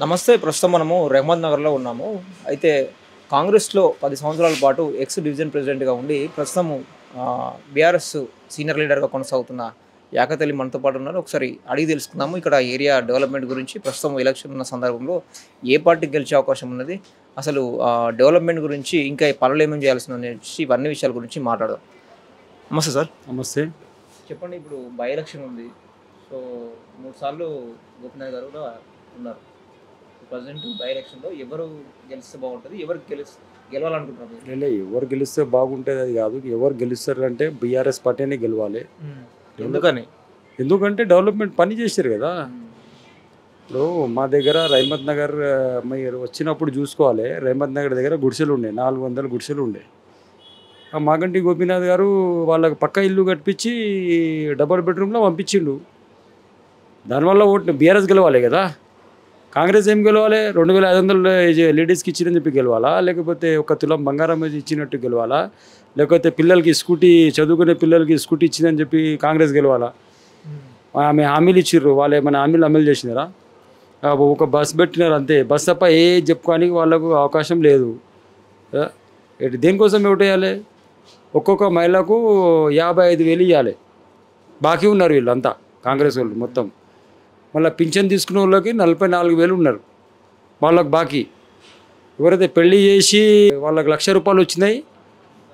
నమస్తే. ప్రస్తుతం మనము రెహ్మద్ నగర్లో ఉన్నాము. అయితే కాంగ్రెస్‌లో 10 సంవత్సరాల పాటు ఎక్స్ డివిజన్ ప్రెసిడెంట్‌గా ఉండి ప్రస్తుతము బీఆర్ఎస్ సీనియర్ లీడర్‌గా కొనసాగుతున్న యాకత్ అలీ మనతో పాటు ఉన్నారు. ఒకసారి అడిగి తెలుసుకుందాము. ఇక్కడ ఏరియా డెవలప్‌మెంట్ గురించి, ప్రస్తుతం ఎలక్షన్ ఉన్న సందర్భంలో ఏ పార్టీకి గెలిచే అవకాశం ఉన్నది, అసలు డెవలప్‌మెంట్ గురించి ఇంకా పనులు ఏమేమి చేయాల్సి అనేసి ఇవన్నీ విషయాల గురించి మాట్లాడదాం. నమస్తే సార్. నమస్తే. చెప్పండి, ఇప్పుడు బై ఎలక్షన్ ఉంది. సో 3 సార్లు గోపీనాథ్ గారు కూడా ఉన్నారు. ప్రజెంట్ బై ఎలక్షన్లో ఎవరు గెలిస్తే బాగుంటుంది, ఎవరు గెలవాలనుకుంటున్నారు? ఎవరు గెలిస్తే బాగుంటుంది అది కాదు, ఎవరు గెలుస్తారు అంటే బీఆర్ఎస్ పార్టీనే గెలవాలి. ఎందుకంటే డెవలప్మెంట్ పని చేశారు కదా. ఇప్పుడు మా దగ్గర రహమత్ నగర్ మీరు వచ్చినప్పుడు చూసుకోవాలి, రహమత్ నగర్ దగ్గర గుడిసెలు ఉండే, 400 గుడిసెలు ఉండే. మాగంటి గోపీనాథ్ గారు వాళ్ళకి పక్క ఇల్లు కట్టించి డబల్ బెడ్రూమ్లో పంపించిండు. దానివల్ల ఓటు బీఆర్ఎస్ గెలవాలి కదా. కాంగ్రెస్ ఏం గెలవాలి? 2500 లేడీస్కి ఇచ్చినని చెప్పి గెలవాలా, లేకపోతే ఒక తులం బంగారం ఇచ్చినట్టు గెలవాలా, లేకపోతే పిల్లలకి స్కూటీ, చదువుకునే పిల్లలకి స్కూటీ ఇచ్చిందని చెప్పి కాంగ్రెస్ గెలవాలా? ఆమె హామీలు ఇచ్చిర్రు, వాళ్ళు ఏమైనా హామీలు అమలు చేసినారా? ఒక బస్ పెట్టినారు అంతే. బస్ తప్ప ఏ చెప్పుకోనికి వాళ్ళకు అవకాశం లేదు. దేనికోసం ఓటేయాలి? ఒక్కొక్క మహిళకు 55,000 ఇవ్వాలి. బాకీ ఉన్నారు వీళ్ళంతా కాంగ్రెస్ వాళ్ళు మొత్తం. మళ్ళీ పింఛన్ తీసుకునే వాళ్ళకి 44,000 ఉన్నారు వాళ్ళకి బాకీ. ఎవరైతే పెళ్లి చేసి వాళ్ళకి ₹1,00,000 వచ్చినాయి,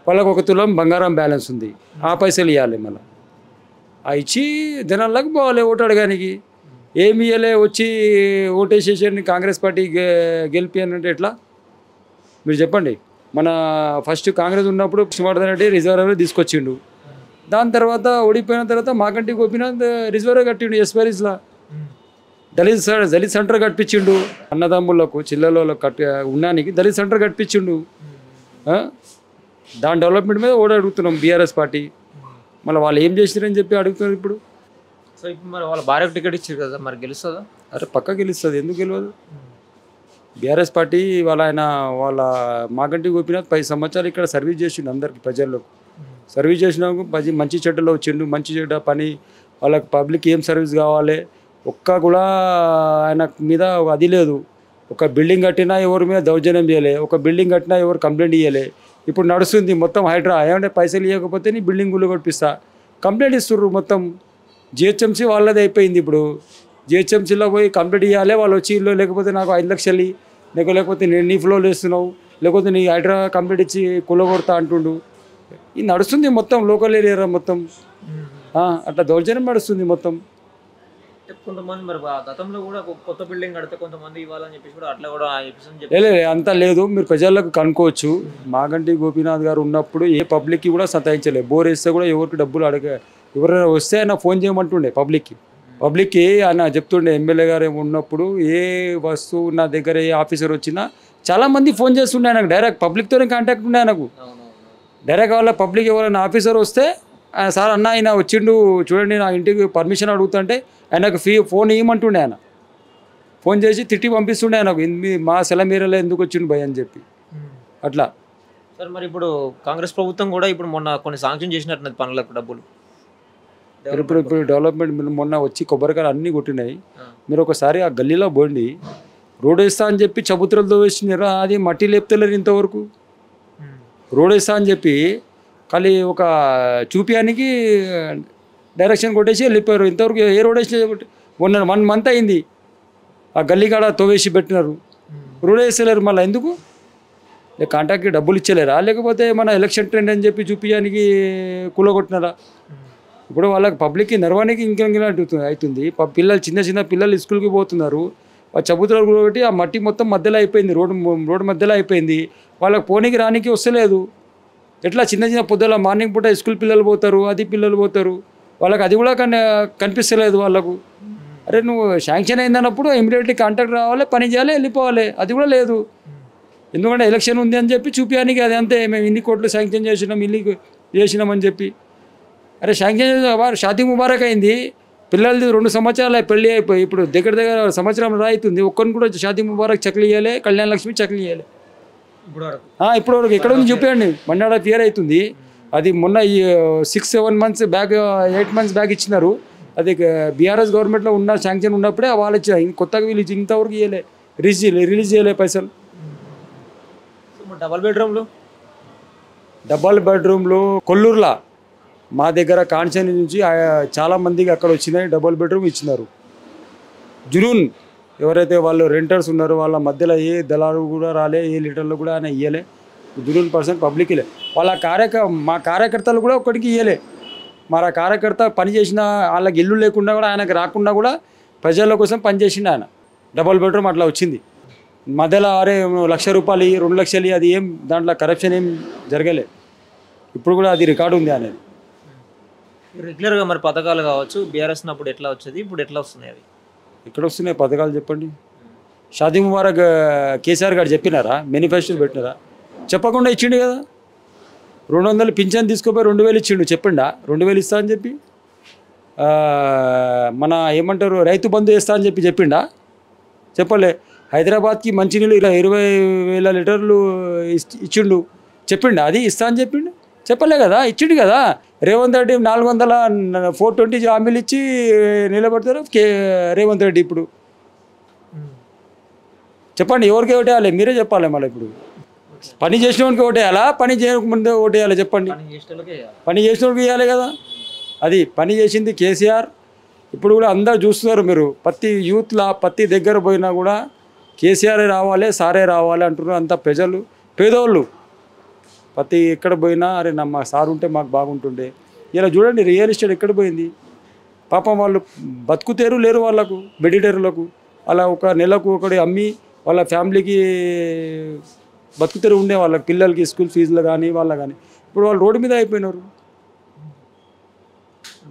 వాళ్ళకి 1 తులం బంగారం బ్యాలెన్స్ ఉంది, ఆ పైసలు ఇవ్వాలి. మళ్ళీ ఆ ఇచ్చి జనాలకు పోవాలి ఓటు అడగానికి. ఏమి ఇవ్వలే, వచ్చి ఓటేసేసి కాంగ్రెస్ పార్టీ గెలిపి అంటే ఎట్లా మీరు చెప్పండి. మన ఫస్ట్ కాంగ్రెస్ ఉన్నప్పుడు కృష్ణవర్ధన్ రెడ్డి రిజర్వ్ తీసుకొచ్చిండు. దాని తర్వాత ఓడిపోయిన తర్వాత మాగంటి గోపీనాథ్ రిజర్వ్ కట్టిండు ఎస్పైరీస్లా. దళిత్ సెంటర్ కట్టించిండు. అన్నదమ్ములకు చిల్లలకు ఉన్నానికి దళిత్ సెంటర్ కట్టించిండు. దాని డెవలప్మెంట్ మీద ఓడి అడుగుతున్నాం బీఆర్ఎస్ పార్టీ. మళ్ళీ వాళ్ళు ఏం చేసిరని చెప్పి అడుగుతున్నారు ఇప్పుడు. సో ఇప్పుడు మరి వాళ్ళ భార్యకు టికెట్ ఇచ్చారు కదా, మరి గెలుస్తుందా? అరే పక్క గెలుస్తుంది, ఎందుకు గెలవదు? బీఆర్ఎస్ పార్టీ వాళ్ళ మాగంటి గోపీనాథ్ 10 సంవత్సరాలు ఇక్కడ సర్వీస్ చేసిండు, అందరికి ప్రజల్లో సర్వీస్ చేసినాక మంచి చెడ్డలో వచ్చిండు. మంచి చెడ్డ పని వాళ్ళకి పబ్లిక్ ఏం సర్వీస్ కావాలి ఒక్క కూడా ఆయన మీద అది లేదు. ఒక బిల్డింగ్ కట్టినా ఎవరి మీద దౌర్జన్యం చేయలే, ఒక బిల్డింగ్ కట్టినా ఎవరు కంప్లైంట్ ఇవ్వలే. ఇప్పుడు నడుస్తుంది మొత్తం హైడ్రా. ఏమంటే పైసలు ఇవ్వకపోతే నీ బిల్డింగులు కట్టిస్తా కంప్లైంట్ ఇస్తుర్రు. మొత్తం జిహెచ్ఎంసీ వాళ్ళది అయిపోయింది. ఇప్పుడు జిహెచ్ఎంసీలో పోయి కంప్లైంట్ ఇవ్వాలి, వాళ్ళు వచ్చి ఇల్లు లేకపోతే నాకు 5 లక్షలు లేకపోతే నేను నీ ఫ్లోర్ వేస్తున్నావు, లేకపోతే నీ హైడ్రా కంప్లైంట్ ఇచ్చి కుల్లగొడతా అంటుండు. ఇది నడుస్తుంది మొత్తం లోకల్ ఏరియా మొత్తం. అట్లా దౌర్జన్యం నడుస్తుంది మొత్తం. కొంతమంది మరి గతంలో కూడా కొత్త బిల్డింగ్ కడితే కొంతమంది ఇవ్వాలని చెప్పేసి కూడా అట్లా కూడా అంతా లేదు. మీరు ప్రజలకు కనుక్కోవచ్చు. మాగంటి గోపీనాథ్ గారు ఉన్నప్పుడు ఏ పబ్లిక్కి కూడా సతాయించలేదు. బోర్ వేస్తే కూడా ఎవరికి డబ్బులు ఎవరైనా వస్తే ఆయన ఫోన్ చేయమంటుండే పబ్లిక్కి ఆయన చెప్తుండే. ఎమ్మెల్యే గారు ఉన్నప్పుడు ఏ వస్తువు నా దగ్గర ఏ ఆఫీసర్ వచ్చినా చాలామంది ఫోన్ చేస్తుండే ఆయనకు. డైరెక్ట్ పబ్లిక్తోనే కాంటాక్ట్ ఉండే ఆయనకు. డైరెక్ట్ వాళ్ళ పబ్లిక్ ఎవరైనా ఆఫీసర్ వస్తే సార్ అన్న ఆయన వచ్చిండు చూడండి, నా ఇంటికి పర్మిషన్ అడుగుతుంటే ఆయనకు ఫోన్ ఇవ్వమంటుండే. ఆయన ఫోన్ చేసి తిట్టి పంపిస్తుండే ఆయనకు, మా సెలమీరలో ఎందుకు వచ్చిండు భయ్ అని చెప్పి. అట్లా సార్ మరి ఇప్పుడు కాంగ్రెస్ ప్రభుత్వం కూడా ఇప్పుడు మొన్న కొన్ని శాంక్షన్ చేసినట్టున్నది పనులకు డబ్బులు. ఇప్పుడు డెవలప్మెంట్ మొన్న వచ్చి కొబ్బరికాయలు అన్నీ కొట్టినాయి. మీరు ఒకసారి ఆ గల్లీలో పోండి, రోడ్ వేస్తా అని చెప్పి చబుత్రలతో వేసినారు, అది మట్టి లేపుతలేరు ఇంతవరకు. రోడ్ వేస్తా అని చెప్పి ఖాళీ ఒక చూపియానికి డైరెక్షన్ కొట్టేసి వెళ్ళిపోయారు. ఇంతవరకు ఏ రోడ్ వేసి 1 మంత్ అయింది. ఆ గల్లీ కాడ తోవేసి పెట్టినారు, రోడ్ వేస్తలేరు. మళ్ళీ ఎందుకు? కాంట్రాక్ట్కి డబ్బులు ఇచ్చలేరా, లేకపోతే మన ఎలక్షన్ ట్రెండ్ అని చెప్పి చూపించడానికి కూలగొట్టినారా? ఇప్పుడు వాళ్ళకి పబ్లిక్కి నర్వానికి ఇంకెంగిలా అవుతుంది. పిల్లలు చిన్న పిల్లలు స్కూల్కి పోతున్నారు, ఆ చబుతులు కూడా ఆ మట్టి మొత్తం మధ్యలో అయిపోయింది, రోడ్డు మధ్యలో అయిపోయింది. వాళ్ళకి పోనీకి రానికి వస్తలేదు. ఎట్లా చిన్న పొద్దుల మార్నింగ్ పూట స్కూల్ పిల్లలు పోతారు, అది పిల్లలు పోతారు, వాళ్ళకి అది కూడా కనిపిస్తలేదు వాళ్ళకు. అరే నువ్వు శాంక్షన్ అయిందన్నప్పుడు ఇమీడియట్లీ కాంటాక్ట్ రావాలి, పని చేయాలి, వెళ్ళిపోవాలి. అది కూడా లేదు. ఎందుకంటే ఎలక్షన్ ఉంది అని చెప్పి చూపించడానికి అది అంతే. మేము ఇన్ని కోట్లు శాంక్షన్ చేసినాం, ఇల్లు చేసినామని చెప్పి. అరే శాంక్షన్ షాదీ ముబారక్ అయింది, పిల్లలది 2 సంవత్సరాలు పెళ్ళి అయిపోయి ఇప్పుడు దగ్గర సంవత్సరం అవుతుంది. ఒక్కరిని కూడా షాదీ ముబారక్ చెక్లు ఇవ్వాలి, కళ్యాణ లక్ష్మి చెక్లు ఇవ్వాలి. ఇప్పుడు వరకు ఎక్కడ ఉంది చూపించండి. మన్నాడ క్లియర్ అవుతుంది. అది మొన్న 6-7 మంత్స్ బ్యాక్ 8 మంత్స్ బ్యాక్ ఇచ్చినారు. అది బీఆర్ఎస్ గవర్నమెంట్లో ఉన్న శాంక్షన్ ఉన్నప్పుడే వాళ్ళు ఇచ్చారు. కొత్తగా వీళ్ళు ఇంతవరకు ఇవ్వలే. రిలీజ్ చేయలే పైసలు. డబల్ బెడ్రూమ్లు కొల్లూరులో మా దగ్గర కాన్సెన్ నుంచి చాలా మందికి అక్కడ వచ్చినాయి. డబుల్ బెడ్రూమ్ ఇచ్చినారు. జునూన్ ఎవరైతే వాళ్ళు రెంటర్స్ ఉన్నారో వాళ్ళ మధ్యలో ఏ దళారు కూడా రాలే, ఏ లీటర్లు కూడా ఆయన ఇవ్వలే. జునూన్ పర్సన్ పబ్లిక్ ఇలే. వాళ్ళ మా కార్యకర్తలు కూడా ఒక్కడికి ఇవ్వలే. మన కార్యకర్త పని చేసిన వాళ్ళకి ఇల్లు లేకుండా కూడా ఆయనకు రాకుండా కూడా ప్రజల కోసం పనిచేసిండు ఆయన. డబుల్ బెడ్రూమ్ అట్లా వచ్చింది. మధ్యలో అరే ₹1,00,000 2 లక్షలు అది ఏం దాంట్లో కరప్షన్ ఏం జరగలే. ఇప్పుడు కూడా అది రికార్డు ఉంది అనేది. రెగ్యులర్గా మరి పథకాలు కావచ్చు బీఆర్ఎస్ అప్పుడు ఎట్లా వచ్చేది, ఇప్పుడు ఎట్లా వస్తున్నాయి అవి? ఎక్కడ వస్తున్నాయి పథకాలు చెప్పండి. షాదీ ముబారక్ కేసీఆర్ గారు చెప్పినారా? మేనిఫెస్టో పెట్టినారా? చెప్పకుండా ఇచ్చిండు కదా. 200 పింఛన్ తీసుకుపోయి 2,000 ఇచ్చిండు. చెప్పిండా 2,000 ఇస్తా అని చెప్పి? మన ఏమంటారు రైతు బంధు వేస్తా అని చెప్పిండా? చెప్పలే. హైదరాబాద్కి మంచినీళ్ళు 20,000 లీటర్లు ఇచ్చిండు. చెప్పిండా అది ఇస్తా అని చెప్పిండు? చెప్పలే కదా. ఇచ్చిండు కదా. రేవంత్ రెడ్డి 420 హామీలు ఇచ్చి నిలబడతారు రేవంత్ రెడ్డి. ఇప్పుడు చెప్పండి ఎవరికి ఓటేయాలి? మీరే చెప్పాలి. మళ్ళీ ఇప్పుడు పని చేసిన వాడికి ఓటేయాలా, పని చేయకముందే ఓటేయాలి? చెప్పండి. పని చేసిన వాడికి ఇవ్వాలి కదా. అది పని చేసింది కేసీఆర్. ఇప్పుడు కూడా అందరూ చూస్తున్నారు. మీరు ప్రతి యూత్లా ప్రతి దగ్గర పోయినా కూడా కేసీఆర్ రావాలి, సారే రావాలి అంటున్నారు. అంత ప్రజలు పేదోళ్ళు ప్రతి ఎక్కడ పోయినా అరే మా సార్ ఉంటే మాకు బాగుంటుండే. ఇలా చూడండి రియల్ ఎస్టేట్ ఎక్కడ పోయింది. పాపం వాళ్ళు బతుకుతేరు లేరు. వాళ్ళకు మెడిటేరులకు అలా ఒక నెలకు ఒకటి అమ్మి వాళ్ళ ఫ్యామిలీకి బతుకుతేరు ఉండే. వాళ్ళ పిల్లలకి స్కూల్ ఫీజులు కానీ వాళ్ళ కానీ ఇప్పుడు వాళ్ళు రోడ్డు మీద అయిపోయినారు.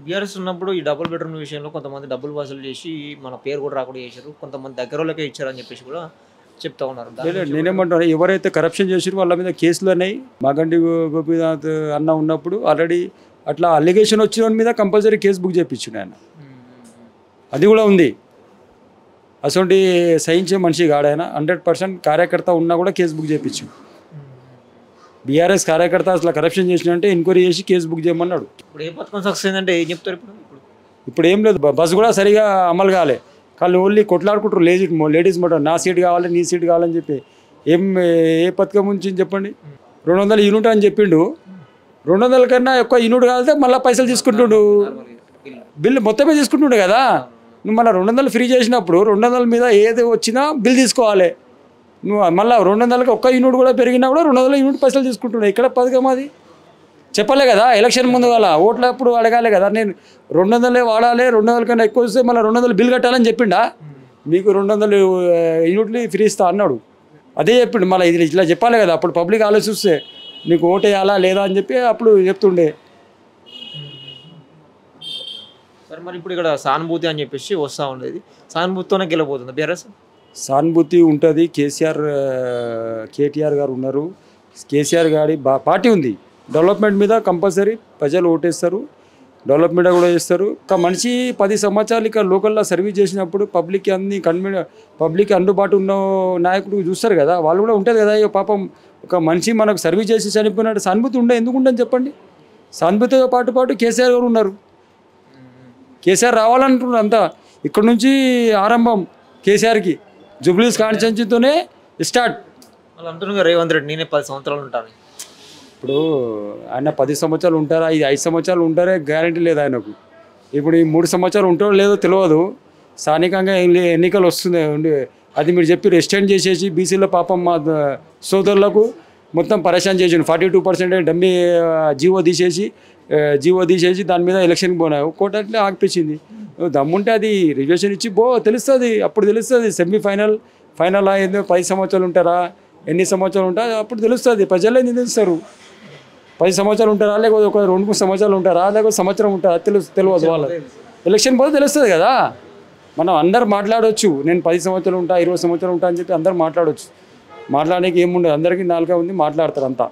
బీఆర్ఎస్ ఉన్నప్పుడు ఈ డబుల్ బెడ్రూమ్ విషయంలో కొంతమంది డబ్బులు వసూలు చేసి మన పేరు కూడా రాకుండా చేశారు. కొంతమంది దగ్గర వాళ్ళకే ఇచ్చారని చెప్పేసి కూడా చెప్తా ఉన్నారు. నేనేమంటాను, ఎవరైతే కరప్షన్ చేసారో వాళ్ళ మీద కేసులు ఉన్నాయి. మాగంటి గోపీనాథ్ అన్న ఉన్నప్పుడు ఆల్రెడీ అట్లా అలిగేషన్ వచ్చిన మీద కంపల్సరీ కేసు బుక్ చేయించుండు ఆయన. అది కూడా ఉంది. అసలు సహించే మనిషి కాడాయన. 100% కార్యకర్త ఉన్నా కూడా కేసు బుక్ చేయించు. బీఆర్ఎస్ కార్యకర్త అసలు కరప్షన్ చేసినంటే ఎంక్వైరీ చేసి కేసు బుక్ చేయమన్నాడు. ఇప్పుడు ఏ పథకం సక్సెస్ అయిందంటే ఏం చెప్తారు? ఇప్పుడు ఏం లేదు. బస్సు కూడా సరిగా అమలు కాలే. వాళ్ళు ఓన్లీ కొట్లాడుకుంటారు. లేడీస్ మాట నా సీట్ కావాలి, నీ సీట్ కావాలని చెప్పి. ఏ పథకం నుంచి చెప్పండి? 200 యూనిట్ అని చెప్పిండు. 200 కన్నా ఎక్కువ యూనిట్ కాలితే మళ్ళీ పైసలు తీసుకుంటుండు. బిల్లు మొత్తమే తీసుకుంటుండు కదా. నువ్వు మళ్ళీ 200 ఫ్రీ చేసినప్పుడు 200 మీద ఏది వచ్చినా బిల్ తీసుకోవాలి. నువ్వు మళ్ళీ 200కి ఒక్క యూనిట్ కూడా పెరిగినా కూడా 200 యూనిట్ పైసలు తీసుకుంటున్నావు. ఇక్కడ పథకం అది చెప్పలే కదా. ఎలక్షన్ ముందు గల ఓట్లప్పుడు అడగాలి కదా. నేను 200 వాడాలి, 200 కన్నా ఎక్కువ వస్తే మళ్ళీ 200 బిల్ కట్టాలని చెప్పిండా? మీకు 200 యూనిట్లు ఫ్రీ ఇస్తా అన్నాడు. అదే చెప్పిండు. మళ్ళీ ఇది ఇట్లా చెప్పాలి కదా. అప్పుడు పబ్లిక్ ఆలోచిస్తే నీకు ఓటు వేయాలా లేదా అని చెప్పి అప్పుడు చెప్తుండే. సరే మరి ఇప్పుడు ఇక్కడ సానుభూతి అని చెప్పేసి వస్తూ ఉండేది. సానుభూతితోనే గెలబోతుంది బీఆర్ఎస్. సానుభూతి ఉంటుంది. కేటీఆర్ గారు ఉన్నారు. కేసీఆర్ గారి పార్టీ ఉంది. డెవలప్మెంట్ మీద కంపల్సరీ ప్రజలు ఓటేస్తారు. డెవలప్మెంట్ కూడా చేస్తారు. ఒక మనిషి 10 సంవత్సరాలు ఇక్కడ లోకల్లో సర్వీస్ చేసినప్పుడు పబ్లిక్ అందుబాటు ఉన్న నాయకుడు చూస్తారు కదా. వాళ్ళు కూడా ఉంటుంది కదా. పాపం ఒక మనిషి మనకు సర్వీస్ చేసి చనిపోయినట్టు సానుభూతి ఎందుకు ఉండని చెప్పండి. సానుభూతితో పాటు కేసీఆర్ గారు ఉన్నారు. కేసీఆర్ రావాలంటున్నారు అంతా. ఇక్కడ నుంచి ఆరంభం కేసీఆర్కి జూబ్లీస్ కాన్స్టిట్యున్సీతోనే స్టార్ట్. వాళ్ళు అంటున్నారు రేవంత్ రెడ్డి నేనే 10 సంవత్సరాలు ఉంటాను. ఇప్పుడు ఆయన 10 సంవత్సరాలు ఉంటారా, 5 సంవత్సరాలు ఉంటారే గ్యారంటీ లేదు ఆయనకు. ఇప్పుడు ఈ 3 సంవత్సరాలు ఉంటారో లేదో తెలియదు. స్థానికంగా ఎన్నికలు వస్తుంది. అది మీరు చెప్పి ఎక్స్టెండ్ చేసేసి బీసీలో పాపం మా సోదరులకు మొత్తం పరేషాన్ చేసిండు. 42% డమ్మీ జీవో తీసేసి దాని మీద ఎలక్షన్కి పోయినావు. కోర్టు అట్లే ఆగిపించింది. దమ్ముంటే అది రిజర్వేషన్ ఇచ్చి తెలుస్తుంది. అప్పుడు తెలుస్తుంది. ఫైనల్ అయిందో 10 సంవత్సరాలు ఉంటారా, ఎన్ని సంవత్సరాలు ఉంటారా అప్పుడు తెలుస్తుంది. ప్రజలే నిర్ణయిస్తారు. 10 సంవత్సరాలు ఉంటారా, లేకపోతే ఒక 2-3 సంవత్సరాలు ఉంటారా, లేకపోతే సంవత్సరం ఉంటారా తెలియదు. వాళ్ళ ఎలక్షన్ పోతే తెలుస్తుంది కదా. మనం అందరు మాట్లాడవచ్చు. నేను 10 సంవత్సరాలు ఉంటా, 20 సంవత్సరాలు ఉంటా అని చెప్పి అందరు మాట్లాడవచ్చు. మాట్లాడడానికి ఏముండదు. అందరికీ నాలుగా ఉంది, మాట్లాడతారు అంతా.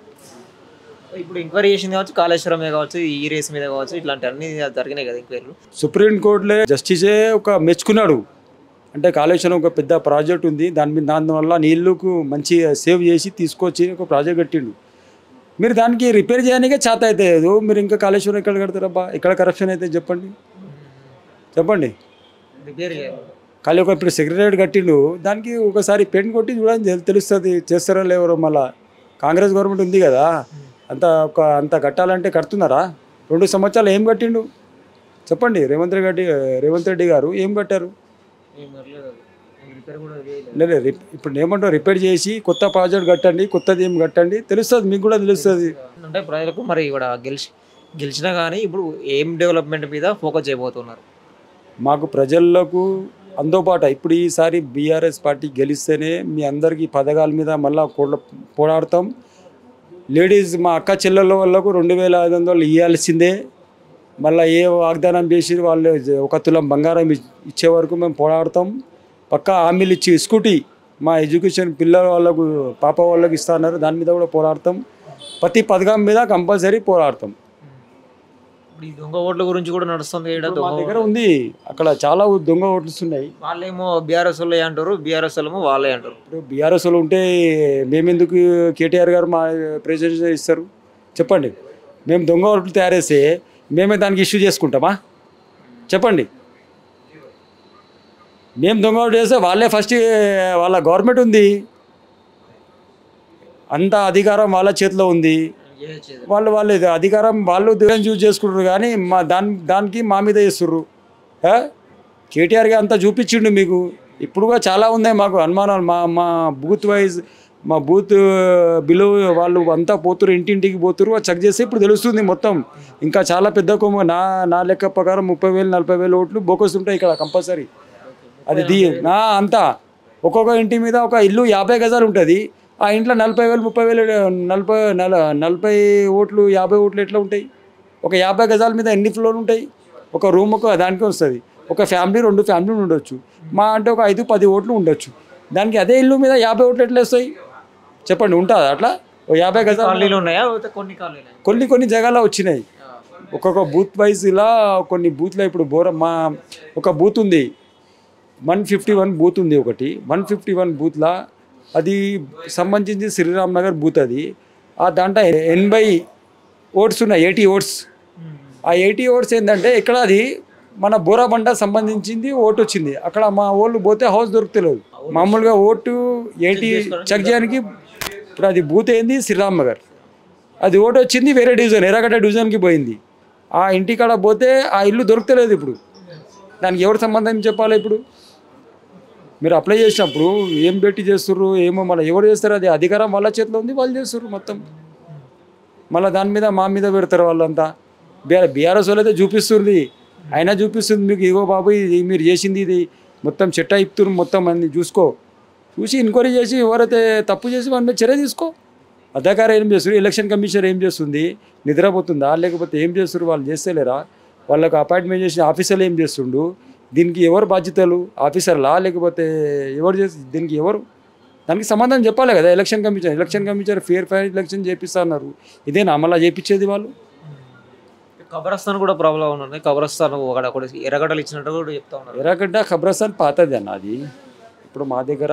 ఇప్పుడు ఎంక్వైరీ చేసింది కావచ్చు, కాళేశ్వరం మీద కావచ్చు, ఈ రేస్ మీద కావచ్చు, ఇట్లాంటి అన్ని జరిగినాయి కదా ఎంక్వైరీలు. సుప్రీంకోర్టులో జస్టిసే ఒక మెచ్చుకున్నాడు. అంటే కాళేశ్వరం ఒక పెద్ద ప్రాజెక్ట్ ఉంది, దానివల్ల నీళ్ళకు మంచి సేవ్ చేసి తీసుకొచ్చి ఒక ప్రాజెక్ట్ కట్టిండు. మీరు దానికి రిపేర్ చేయడానికే చేత అయితే లేదు. మీరు ఇంకా కాళేశ్వరం ఎక్కడ కడతారబ్బా? ఎక్కడ కరప్షన్ అయితే చెప్పండి. ఖాళీ ఒక ఇప్పుడు సెక్రటరీ కట్టిండు, దానికి ఒకసారి పెయింట్ కొట్టి చూడని తెలుస్తుంది చేస్తారో లేవరో. మళ్ళీ కాంగ్రెస్ గవర్నమెంట్ ఉంది కదా, అంత కట్టాలంటే కడుతున్నారా? 2 సంవత్సరాలు ఏం కట్టిండు చెప్పండి? రేవంత్ రెడ్డి గారు ఏం కట్టారు? లేదు, ఇప్పుడు ఏమంటారు, రిపేర్ చేసి కొత్త ప్రాజెక్ట్ కట్టండి, కొత్తది ఏం కట్టండి, తెలుస్తుంది, మీకు కూడా తెలుస్తుంది. అంటే ప్రజలకు మరి ఇక్కడ గెలిచినా కానీ ఇప్పుడు ఏం డెవలప్మెంట్ మీద ఫోకస్ చేయబోతున్నారు? మాకు ప్రజలకు అందుబాటు ఇప్పుడు ఈసారి బీఆర్ఎస్ పార్టీ గెలిస్తేనే మీ అందరికీ పథకాల మీద మళ్ళీ పోరాడతాం. లేడీస్ మా అక్క చెల్లెళ్ళ వాళ్ళకు 2500 ఇవ్వాల్సిందే. మళ్ళీ ఏ వాగ్దానం చేసి వాళ్ళు 1 తులం బంగారం ఇచ్చే వరకు మేము పోరాడతాం. పక్కా హామీలు ఇచ్చి స్కూటీ మా ఎడ్యుకేషన్ పిల్లల వాళ్ళకు పాప వాళ్ళకి ఇస్తున్నారు, దాని మీద కూడా పోరాడతాం. ప్రతి పథకం మీద కంపల్సరీ పోరాడతాం. ఇప్పుడు ఈ దొంగ ఓట్ల గురించి కూడా నడుస్తుంది. మా దగ్గర ఉంది, అక్కడ చాలా దొంగ ఓట్లు ఉన్నాయి. వాళ్ళేమో బీఆర్ఎస్ వాళ్ళే అంటారు, బీఆర్ఎస్ వాళ్ళేమో వాళ్ళే అంటారు. ఇప్పుడు బీఆర్ఎస్ వాళ్ళు ఉంటే మేమెందుకు కేటీఆర్ గారు మా ప్రెసిడెంట్ ఇస్తారు చెప్పండి? మేము దొంగ ఓట్లు తయారు చేస్తే మేమే దానికి ఇష్యూ చేసుకుంటామా చెప్పండి? మేము దొంగ ఓట్లు చేస్తే వాళ్ళే ఫస్ట్, వాళ్ళ గవర్నమెంట్ ఉంది, అంత అధికారం వాళ్ళ చేతిలో ఉంది. వాళ్ళు అధికారం వాళ్ళు చూస్ చేసుకుంటారు, కానీ దానికి మా మీద చేస్తుర్రు. కేటీఆర్గా అంతా చూపించిండు మీకు. ఇప్పుడుగా చాలా ఉన్నాయి మాకు అనుమానాలు. మా బూత్ వైజ్ మా బూత్ బిలో వాళ్ళు అంతా పోతురు, ఇంటింటికి పోతురు, చెక్ చేస్తే ఇప్పుడు తెలుస్తుంది మొత్తం. ఇంకా చాలా పెద్ద కొమ్మ. నా లెక్క ప్రకారం 30,000 40,000 ఓట్లు బోకస్ ఉంటాయి ఇక్కడ కంపల్సరీ. అది అంతా ఒక్కొక్క ఇంటి మీద ఒక ఇల్లు 50 గజాలు ఉంటుంది. ఆ ఇంట్లో 40,000 30,000 40 ఓట్లు 50 ఓట్లు ఎట్లా ఉంటాయి? ఒక 50 గజాల మీద ఎన్ని ఫ్లోర్లు ఉంటాయి? ఒక రూమ్ దానికి వస్తుంది. ఒక ఫ్యామిలీ 2 ఫ్యామిలీలు ఉండొచ్చు, మా అంటే ఒక 5-10 ఓట్లు ఉండొచ్చు. దానికి అదే ఇల్లు మీద 50 ఓట్లు ఎట్లా వస్తాయి చెప్పండి? ఉంటుందా అట్లా? 50 గజాలు ఉన్నాయా? కొన్ని జగాలో వచ్చినాయి. ఒక్కొక్క బూత్ వైజ్ ఇలా కొన్ని బూత్లో ఇప్పుడు మా ఒక బూత్ ఉంది, 151 బూత్ ఉంది ఒకటి. 151 బూత్లో అది సంబంధించి శ్రీరామ్ నగర్ బూత్. అది దాంట్లో 80 ఓట్స్ ఉన్నాయి, 80 ఓట్స్. ఆ 80 ఓట్స్ ఏంటంటే ఇక్కడ అది మన బోరాబండ సంబంధించింది ఓటు వచ్చింది. అక్కడ మా వాళ్ళు పోతే హౌస్ దొరుకుతలేదు. మామూలుగా ఓటు 80 చెక్ చేయడానికి ఇప్పుడు అది బూత్ ఏంది శ్రీరామ్ నగర్. అది ఓటు వచ్చింది వేరే డివిజన్, ఎర్రగడ్డ డివిజన్కి పోయింది. ఆ ఇంటికాడ పోతే ఆ ఇల్లు దొరుకుతలేదు. ఇప్పుడు దానికి ఎవరు సంబంధం చెప్పాలి? ఇప్పుడు మీరు అప్లై చేసినప్పుడు ఏం పెట్టి చేస్తుర్రు ఏమో, మళ్ళీ ఎవరు చేస్తారు? అది అధికారం వాళ్ళ చేతిలో ఉంది, వాళ్ళు చేస్తుర్రు మొత్తం. మళ్ళీ దాని మీద మా మీద పెడతారు వాళ్ళంతా. బీఆర్ఎస్ వాళ్ళు అయితే చూపిస్తుంది, అయినా చూపిస్తుంది మీకు, ఇగో బాబు ఇది మీరు చేసింది, ఇది మొత్తం చెట్ట ఇప్పుతున్నారు, మొత్తం అన్ని చూసి ఎంక్వైరీ చేసి ఎవరైతే తప్పు చేసి వాళ్ళ మీద చర్య తీసుకో. అధికారం ఏం చేస్తారు? ఎలక్షన్ కమిషన్ ఏం చేస్తుంది? నిద్రపోతుందా? లేకపోతే ఏం చేస్తారు? వాళ్ళు చేస్తలేరా? వాళ్ళకు అపాయింట్మెంట్ చేసిన ఆఫీసర్లు ఏం చేస్తుండు? దీనికి ఎవరు బాధ్యతలు? ఆఫీసర్లా లేకపోతే ఎవరు చేసి దీనికి ఎవరు? దానికి సమాధానం చెప్పాలి కదా ఎలక్షన్ కమిషన్ ఫేర్ ఎలక్షన్ చేపిస్తా అన్నారు. ఇదేనా అమలా చేయించేది వాళ్ళు? కబ్రస్థాన్ కూడా ప్రాబ్లం ఉంది. కబ్రస్థాన్ ఎర్రగడ్డలు ఇచ్చినట్టు కూడా చెప్తా ఉన్నారు. ఎర్రగడ్డ కబ్రస్థాన్ పాతది అన్న. అది ఇప్పుడు మా దగ్గర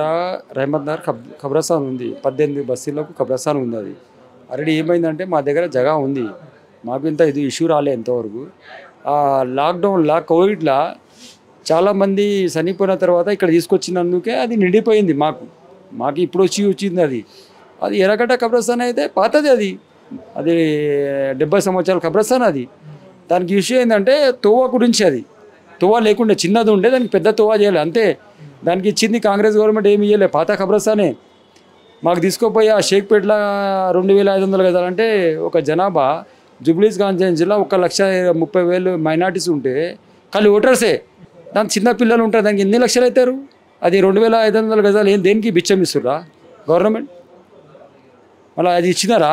రహమత్ నగర్ కబ్రస్థాన్ ఉంది, 18 బస్తీలకు కబ్రస్థాన్ ఉంది. అది ఆల్రెడీ ఏమైందంటే మా దగ్గర జగా ఉంది, మాకు ఇంత ఇది ఇష్యూ రాలే ఎంతవరకు. లాక్డౌన్లో కోవిడ్లో చాలామంది చనిపోయిన తర్వాత ఇక్కడ తీసుకొచ్చినందుకే అది నిండిపోయింది. మాకు ఇప్పుడు వచ్చింది. అది ఎర్రగడ్డ కబ్రస్థాన్ అయితే పాతది. అది 70 సంవత్సరాల కబ్రస్థాన్. అది దానికి ఇష్యూ ఏంటంటే తోవా గురించి. అది తోవా లేకుండే చిన్నది ఉండే, దానికి పెద్ద తోవా చేయాలి అంతే. దానికి ఇచ్చింది కాంగ్రెస్ గవర్నమెంట్, ఏమి ఇవ్వలే. పాత కబ్రస్థానే మాకు తీసుకుపోయి ఆ షేక్పేటలో 2500 గజాలంటే ఒక జనాభా జూబ్లీస్ కాన్స్టిట్యుయెన్సీలో 1,30,000 మైనార్టీస్ ఉంటే ఖాళీ ఓటర్సే. దాని చిన్న పిల్లలు ఉంటారు, దానికి ఎన్ని లక్షలు అవుతారు? అది 2,500 గజాలు దేనికి బిచ్చం ఇస్తుర్రా గవర్నమెంట్? మళ్ళీ అది ఇచ్చినారా?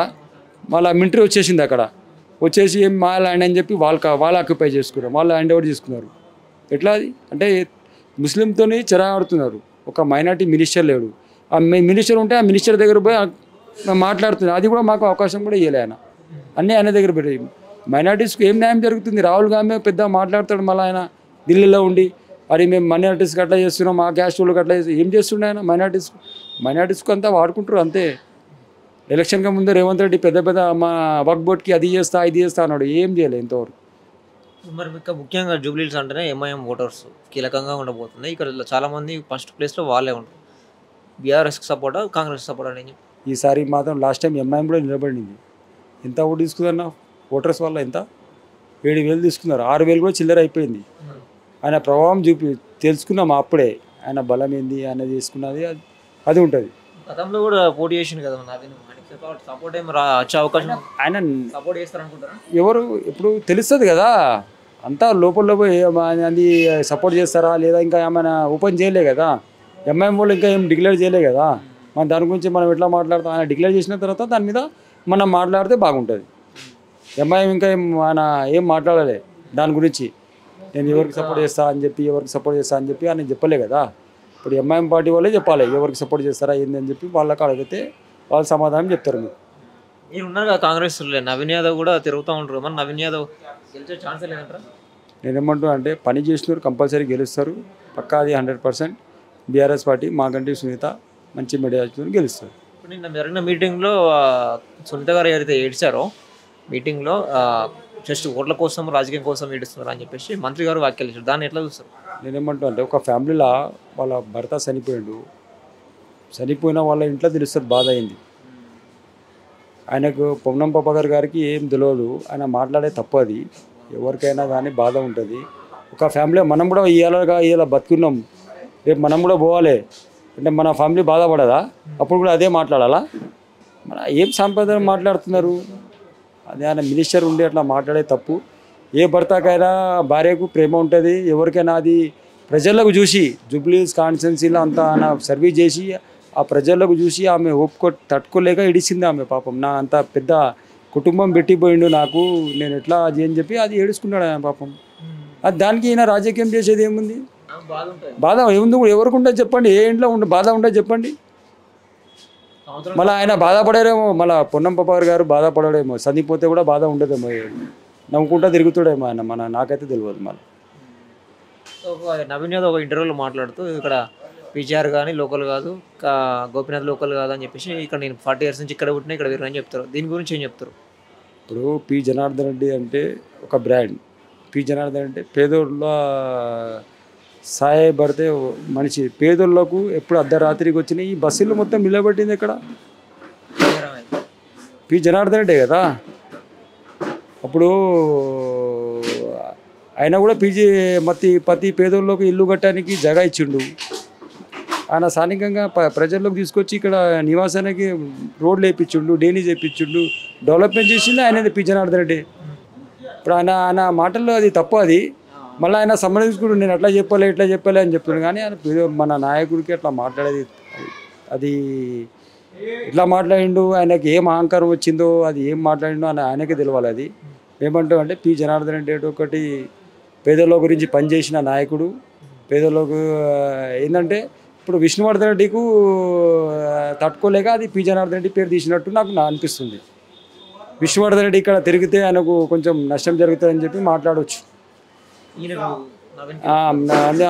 మళ్ళీ మిలిటరీ వచ్చేసింది, అక్కడ వచ్చేసి ఏం మా ల్యాండ్ అని చెప్పి వాళ్ళు ఆక్యుపై చేసుకున్నారు, వాళ్ళు హ్యాండ్ ఓవర్ చేసుకున్నారు. ఎట్లా అది అంటే ముస్లింతో చెరా ఆడుతున్నారు. ఒక మైనార్టీ మినిస్టర్ లేడు, ఆ మినిస్టర్ ఉంటే ఆ మినిస్టర్ దగ్గర పోయి మాట్లాడుతున్నారు. అది కూడా మాకు అవకాశం కూడా ఇవ్వలే ఆయన. అన్నీ ఆయన దగ్గర పెట్టి మైనార్టీస్కి ఏం న్యాయం జరుగుతుంది? రాహుల్ గాంధీ పెద్ద మాట్లాడతాడు, మళ్ళీ ఆయన ఢిల్లీలో ఉండి అది మేము మైనార్టీస్కి అట్లా చేస్తున్నాం, మా క్యాస్ట్ వాళ్ళకి అట్లా చేస్తున్నాం. ఏం చేస్తుండే ఆయన? మైనార్టీస్కి అంతా వాడుకుంటారు అంతే. ఎలక్షన్కి ముందు రేవంత్ రెడ్డి పెద్ద మా వక్ బోర్డ్కి అది చేస్తా ఇది చేస్తా అన్నాడు, ఏం చేయలేదు ఇంతవరకు. మరి ఇంకా ముఖ్యంగా జూబ్లీహిల్స్ అంటేనే ఎంఐఎం ఓటర్స్ కీలకంగా ఉండబోతుంది. ఇక్కడ చాలామంది ఫస్ట్ ప్లేస్‌లో వాళ్ళే ఉంటారు. బీఆర్ఎస్‌కి సపోర్టా? కాంగ్రెస్‌కి సపోర్టా అని ఈసారి మాత్రం లాస్ట్ టైం ఎంఐఎం కూడా నిలబడింది. ఎంత ఓటు తీసుకున్నారన్న ఓటర్స్ వల్ల ఎంత 7,000 తీసుకున్నారు. 6,000 కూడా చిల్లర అయిపోయింది. ఆయన ప్రభావం తెలుసుకున్నాం అప్పుడే. ఆయన బలం ఏంది ఆయన చేసుకున్నది అది ఉంటుంది. గతంలో కూడా పోటీ చేసిండు కదా నవీన్. ఆయనకి సపోర్ట్ ఏం వచ్చే అవకాశం ఆయన సపోర్ట్ చేస్తారనుకుంటారా? ఎవరు ఇప్పుడు తెలుస్తుంది కదా, అంతా లోపల అది సపోర్ట్ చేస్తారా లేదా ఇంకా ఏమైనా ఓపెన్ చేయలే కదా. ఎంఐఎం వాళ్ళు ఇంకా ఏం డిక్లేర్ చేయలే కదా. మన దాని గురించి మనం ఎట్లా మాట్లాడతాం, ఆయన డిక్లేర్ చేసిన తర్వాత దాని మీద మనం మాట్లాడితే బాగుంటుంది. ఎంఐఎం ఇంకా ఆయన ఏం మాట్లాడలే దాని గురించి. నేను ఎవరికి సపోర్ట్ చేస్తా అని చెప్పి ఆయన చెప్పలే కదా. ఇప్పుడు ఎంఐఎం పార్టీ వాళ్ళే చెప్పాలి ఎవరికి సపోర్ట్ చేస్తారా ఏంది అని చెప్పి వాళ్ళకి అడిగితే వాళ్ళు సమాధానం చెప్తారు. మీరు ఉన్నారు కదా కాంగ్రెస్ నవీన్ యాదవ్ కూడా తిరుగుతూ ఉంటారు. మరి నవీన్ యాదవ్ గెలిచే ఛాన్స్ లేదంటారా? నేనేమంటున్నా అంటే పని చేసినారు కంపల్సరీ గెలుస్తారు. పక్కా అది 100%. బీఆర్ఎస్ పార్టీ మాగంటి సునీత మంచి మెజారిటీతో గెలుస్తారు. ఇప్పుడు నిన్న జరిగిన మీటింగ్లో సునీత గారు ఎవరైతే ఏడ్చారో మీటింగ్లో జస్ట్ ఓట్ల కోసం రాజకీయం కోసం ఏడుస్తున్నారు అని చెప్పేసి మంత్రి గారు వ్యాఖ్యలించారు. దాన్ని ఎట్లా చూస్తారు? నేనేమంటున్నా అంటే ఒక ఫ్యామిలీలో వాళ్ళ భర్త చనిపోయిన వాళ్ళ ఇంట్లో తెలుస్తుంది బాధ అయింది. ఆయనకు పొన్నం ప్రభాకర్ గారికి ఏం తెలియదు. ఆయన మాట్లాడే తప్పు అది. ఎవరికైనా కానీ బాధ ఉంటుంది. ఒక ఫ్యామిలీ మనం కూడా ఇవాళ బతుకున్నాం, రేపు మనం కూడా పోవాలి అంటే మన ఫ్యామిలీ బాధపడదా? అప్పుడు కూడా అదే మాట్లాడాలా? మన ఏం సాంప్రదాయం మాట్లాడుతున్నారు? అదే ఆయన మినిస్టర్ ఉండి అట్లా మాట్లాడే తప్పు. ఏ భర్తకైనా భార్యకు ప్రేమ ఉంటుంది. ఎవరికైనా అది ప్రజలకు చూసి జూబ్లీహిల్స్ కాన్స్టిట్యున్సీలో అంతా ఆయన సర్వీస్ చేసి ఆ ప్రజలకు చూసి ఆమె తట్టుకోలేక ఇడిచింది ఆమె. పాపం నా అంత పెద్ద కుటుంబం పెట్టిపోయిండు నాకు, నేను ఎట్లా అది అని చెప్పి అది ఏడుచుకున్నాడు ఆయన పాపం. అది దానికి ఈయన రాజకీయం చేసేది ఏముంది? బాధ ఏముంది? ఎవరికి ఉంటుంది చెప్పండి? ఏ ఇంట్లో బాధ ఉంటుంది చెప్పండి? మళ్ళీ ఆయన బాధపడారేమో, మళ్ళీ పొన్నం ప్రభాకర్ గారు బాధపడడేమో, చనిపోతే కూడా బాధ ఉండదేమో, నవ్వుకుంటా తిరుగుతాడేమో ఆయన. నాకైతే తెలియదు. మళ్ళీ నవీన్ యాదవ్ ఒక ఇంటర్వ్యూలో మాట్లాడుతూ ఇక్కడ పీజీఆర్ కానీ లోకల్ కాదు, గోపీనాథ్ లోకల్ కాదు అని చెప్పేసి ఇక్కడ నేను 40 years నుంచి ఇక్కడ పుట్టినా ఇక్కడ వీరు అని చెప్తారు. దీని గురించి ఏం చెప్తారు? ఇప్పుడు పి జనార్దన్ రెడ్డి అంటే ఒక బ్రాండ్. పి జనార్దన్ అంటే పేదోళ్ళ సహాయపడితే మనిషి. పేదోళ్ళకు ఎప్పుడు అర్ధరాత్రికి వచ్చినాయి ఈ బస్సులు మొత్తం నిలబెట్టింది ఎక్కడ? పి జనార్దన్ రెడ్డే కదా. అప్పుడు ఆయన కూడా ప్రతి పేదోళ్ళకు ఇల్లు కట్టడానికి జగా ఇచ్చిండు. ఆయన స్థానికంగా ప్రజల్లోకి తీసుకొచ్చి ఇక్కడ నివాసానికి రోడ్లు వేయించిండు, డ్రైనేజ్ వేయించిండు, డెవలప్మెంట్ చేసిండు ఆయన పి జనార్దన్ రెడ్డి. ఇప్పుడు ఆయన మాటల్లో అది తప్పు. అది మళ్ళీ ఆయన సంబంధించుకుంటూ నేను అట్లా చెప్పలే ఇట్లా చెప్పలే అని చెప్తున్నాడు. కానీ ఆయన మన నాయకుడికి అట్లా మాట్లాడేది అది ఇట్లా మాట్లాడిండు. ఆయనకి ఏం అహంకారం వచ్చిందో అది ఏం మాట్లాడిండో ఆయనకే తెలియాలి. అది ఏమంటాం అంటే పి జనార్దన్ రెడ్డి ఒకటి పేదల గురించి పనిచేసిన నాయకుడు. పేదలకు ఏంటంటే ఇప్పుడు విష్ణువర్ధన్ రెడ్డికు తట్టుకోలేక అది పి జనార్దన్ రెడ్డి పేరు తీసినట్టు నాకు అనిపిస్తుంది. విష్ణువర్ధన్ రెడ్డి ఇక్కడ తిరిగితే ఆయనకు కొంచెం నష్టం జరుగుతుందని చెప్పి మాట్లాడవచ్చు.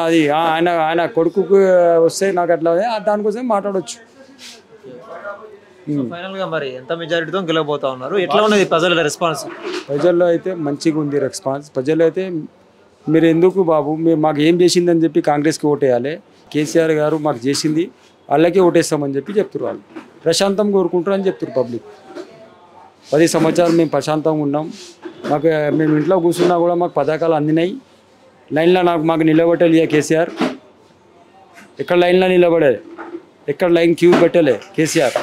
అది ఆయన కొడుకుకు వస్తే నాకు అట్లా దానికోసం మాట్లాడవచ్చు. ఫైనల్గా మరి ఎంత మెజారిటీతో గెలవబోతా ఉన్నారు? ఎట్లా ఉన్నది ప్రజల రెస్పాన్స్? ప్రజల్లో అయితే మంచిగా ఉంది రెస్పాన్స్. ప్రజలు అయితే మీరు ఎందుకు బాబు మాకు ఏం చేసిందని చెప్పి కాంగ్రెస్కి ఓటేయాలి, కేసీఆర్ గారు మాకు చేసింది వాళ్ళకే ఓటేస్తామని చెప్పి చెప్తారు. వాళ్ళు ప్రశాంతంగా కోరుకుంటారు అని చెప్తారు పబ్లిక్. 10 సంవత్సరాలు మేము ప్రశాంతంగా ఉన్నాం. మేము ఇంట్లో కూర్చున్నా కూడా మాకు పథకాలు అందినాయి. లైన్లో మాకు నిలబెట్టలే కేసీఆర్. ఎక్కడ లైన్లో నిలబడే, ఎక్కడ లైన్ క్యూ పెట్టలే కేసీఆర్.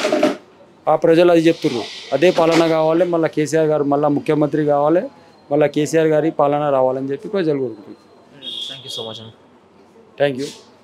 ఆ ప్రజలు అది చెప్తున్నారు. అదే పాలన కావాలి, మళ్ళీ కేసీఆర్ గారు మళ్ళీ ముఖ్యమంత్రి కావాలి, మళ్ళీ కేసీఆర్ గారి పాలన రావాలని చెప్పి ప్రజలు కోరుకుంటున్నారు. Thank you so much. Thank you.